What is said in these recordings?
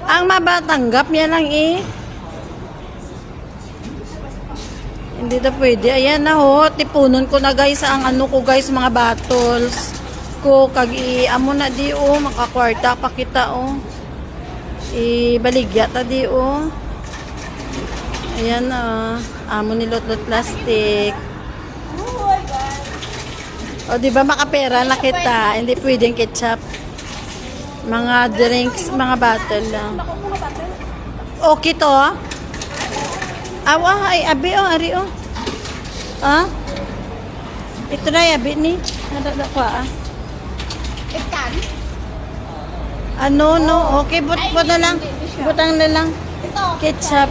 Ang mabatanggap niya lang eh. Hindi na pwede. Ayan na ho. Tipunon ko na guys ang ano ko guys, mga bottles ko. Amo na di o. Makakwarta pa kita o. Ibaligya ta di o. Ayan na. Amo ni Lot Plastic. O di ba makapera na kita. Hindi pwedeng ketchup. Mga drinks, mga bottle lang. Okay to. Awa, ay abi o, ari o. Ah? Ito na abi ni. Nadada ko ah. Ikan? Ano, no. Okay, but na lang. Butang na lang. Ito. Ketchup.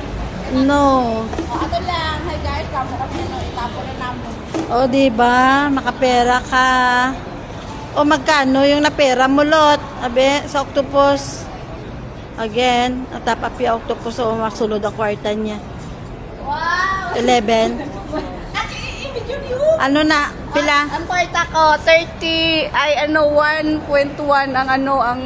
No. O, ato lang. Hi guys, kamo kami no. Itapo na namin. O, diba? Makapera ka. O, magkano yung napera mo, Lot? Abe, sa octopus. Again, natapapi octopus o masulod ang kwarta niya. Wow! 11. Ate, i-video niyo. Ano na? Pila? Ang kwarta ko, 30, ay ano, 1.1 ang ano, ang